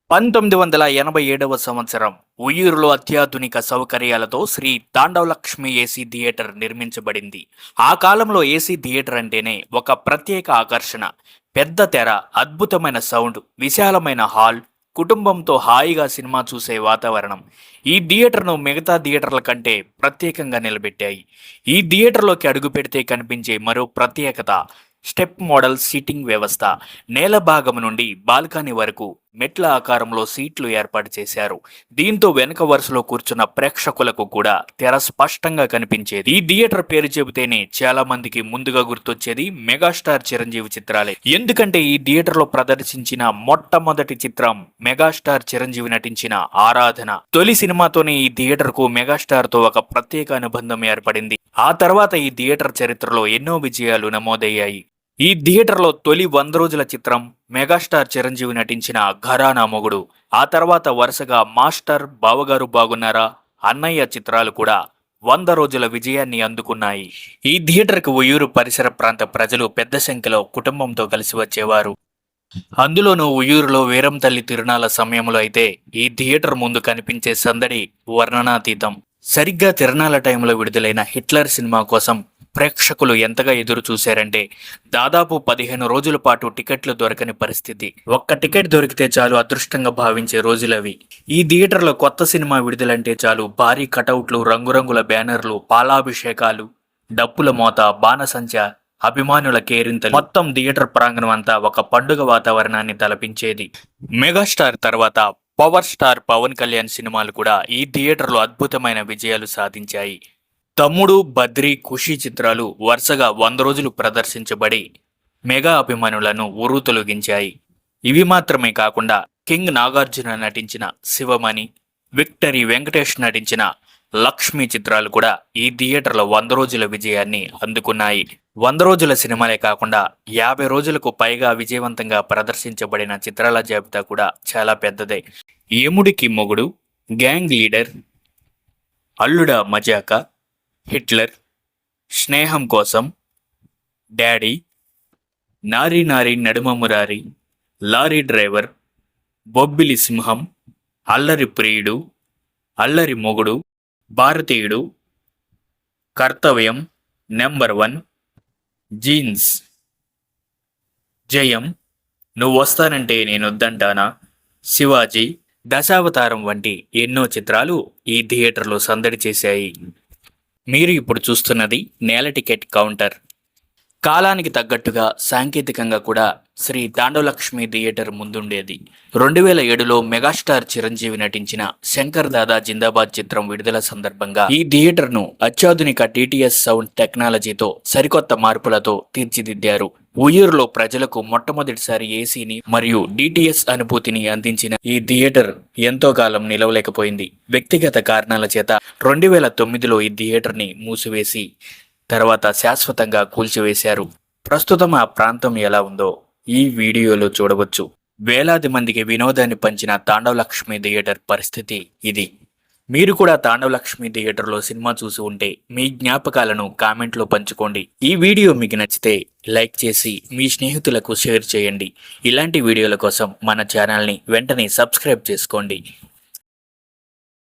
1987వ సంవత్సరం ఉయ్యూరులో అత్యాధునిక సౌకర్యాలతో శ్రీ తాండవలక్ష్మి ఏసీ థియేటర్ నిర్మించబడింది. ఆ కాలంలో ఏసీ థియేటర్ అంటేనే ఒక ప్రత్యేక ఆకర్షణ. పెద్ద తెర, అద్భుతమైన సౌండ్, విశాలమైన హాల్, కుటుంబంతో హాయిగా సినిమా చూసే వాతావరణం ఈ థియేటర్ను మిగతా థియేటర్ల కంటే ప్రత్యేకంగా నిలబెట్టాయి. ఈ థియేటర్లోకి అడుగు పెడితే కనిపించే మరో ప్రత్యేకత స్టెప్ మోడల్ సీటింగ్ వ్యవస్థ. నేల భాగం నుండి బాల్కనీ వరకు మెట్ల ఆకారంలో సీట్లు ఏర్పాటు చేశారు. దీంతో వెనుక వరుసలో కూర్చున్న ప్రేక్షకులకు కూడా తెర స్పష్టంగా కనిపించేది. ఈ థియేటర్ పేరు చెబితేనే చాలా మందికి ముందుగా గుర్తొచ్చేది మెగాస్టార్ చిరంజీవి చిత్రాలే. ఎందుకంటే ఈ థియేటర్ లో ప్రదర్శించిన మొట్టమొదటి చిత్రం మెగాస్టార్ చిరంజీవి నటించిన ఆరాధన. తొలి సినిమాతోనే ఈ థియేటర్ కు మెగాస్టార్ తో ఒక ప్రత్యేక అనుబంధం ఏర్పడింది. ఆ తర్వాత ఈ థియేటర్ చరిత్రలో ఎన్నో విజయాలు నమోదయ్యాయి. ఈ థియేటర్లో తొలి 100 రోజుల చిత్రం మెగాస్టార్ చిరంజీవి నటించిన ఘరానా మొగుడు. ఆ తర్వాత వరుసగా మాస్టర్, బావగారు బాగున్నారా, అన్నయ్య చిత్రాలు కూడా 100 రోజుల విజయాన్ని అందుకున్నాయి. ఈ థియేటర్కు ఉయ్యూరు పరిసర ప్రాంత ప్రజలు పెద్ద సంఖ్యలో కుటుంబంతో కలిసి వచ్చేవారు. అందులోనూ ఉయ్యూరులో వీరంతల్లి తిరునాళ్ల సమయంలో అయితే ఈ థియేటర్ ముందు కనిపించే సందడి వర్ణనాతీతం. సరిగ్గా తిరణాల టైంలో విడుదలైన హిట్లర్ సినిమా కోసం ప్రేక్షకులు ఎంతగా ఎదురు చూశారంటే దాదాపు 15 రోజుల పాటు టికెట్లు దొరకని పరిస్థితి. ఒక్క టికెట్ దొరికితే చాలు అదృష్టంగా భావించే రోజులవి. ఈ థియేటర్లో కొత్త సినిమా విడుదలంటే చాలు భారీ కటౌట్లు, రంగురంగుల బ్యానర్లు, పాలాభిషేకాలు, డప్పుల మోత, బాణసంచ, అభిమానుల కేరింతలు, మొత్తం థియేటర్ ప్రాంగణం అంతా ఒక పండుగ వాతావరణాన్ని తలపించేది. మెగాస్టార్ తర్వాత పవర్ స్టార్ పవన్ కళ్యాణ్ సినిమాలు కూడా ఈ థియేటర్లో అద్భుతమైన విజయాలు సాధించాయి. తమ్ముడు, బద్రి, ఖుషి చిత్రాలు వరుసగా 100 రోజులు ప్రదర్శించబడి మెగా అభిమానులను ఉర్రూతొలగించాయి. ఇవి మాత్రమే కాకుండా కింగ్ నాగార్జున నటించిన శివమణి, విక్టరీ వెంకటేష్ నటించిన లక్ష్మి చిత్రాలు కూడా ఈ థియేటర్లో 100 రోజుల విజయాన్ని అందుకున్నాయి. 100 రోజుల సినిమాలే కాకుండా 50 రోజులకు పైగా విజయవంతంగా ప్రదర్శించబడిన చిత్రాల జాబితా కూడా చాలా పెద్దదే. యముడికి మొగుడు, గ్యాంగ్ లీడర్, అల్లుడా మజాకా, హిట్లర్, స్నేహం కోసం, డాడీ, నారీ నారీ నడుమ మురారి, లారీ డ్రైవర్, బొబ్బిలి సింహం, అల్లరి ప్రియుడు, అల్లరి మొగుడు, భారతీయుడు, కర్తవ్యం, నెంబర్ 1, జీన్స్, జయం, నువ్వు వస్తానంటే నేనొద్దంటానా, శివాజీ, దశావతారం వంటి ఎన్నో చిత్రాలు ఈ థియేటర్లో సందడి చేశాయి. మీరు ఇప్పుడు చూస్తున్నది నేల టికెట్ కౌంటర్. కాలానికి తగ్గట్టుగా సాంకేతికంగా కూడా శ్రీ తాండవలక్ష్మి థియేటర్ ముందుండేది. 2007లో మెగాస్టార్ చిరంజీవి నటించిన శంకర్ దాదా జిందాబాద్ చిత్రం విడుదల సందర్భంగా ఈ థియేటర్ను అత్యాధునిక టీటీఎస్ సౌండ్ టెక్నాలజీతో సరికొత్త మార్పులతో తీర్చిదిద్దారు. ఉయ్యూరులో ప్రజలకు మొట్టమొదటిసారి ఏసీని మరియు డిటిఎస్ అనుభూతిని అందించిన ఈ థియేటర్ ఎంతో కాలం నిలవలేకపోయింది. వ్యక్తిగత కారణాల చేత 2009లో ఈ థియేటర్ని మూసివేసి తర్వాత శాశ్వతంగా కూల్చివేశారు. ప్రస్తుతం ఆ ప్రాంతం ఎలా ఉందో ఈ వీడియోలో చూడవచ్చు. వేలాది మందికి వినోదాన్ని పంచిన తాండవలక్ష్మి థియేటర్ పరిస్థితి ఇది. మీరు కూడా తాండవలక్ష్మి థియేటర్లో సినిమా చూసి ఉంటే మీ జ్ఞాపకాలను కామెంట్లో పంచుకోండి. ఈ వీడియో మీకు నచ్చితే లైక్ చేసి మీ స్నేహితులకు షేర్ చేయండి. ఇలాంటి వీడియోల కోసం మన ఛానల్ని వెంటనే సబ్స్క్రైబ్ చేసుకోండి.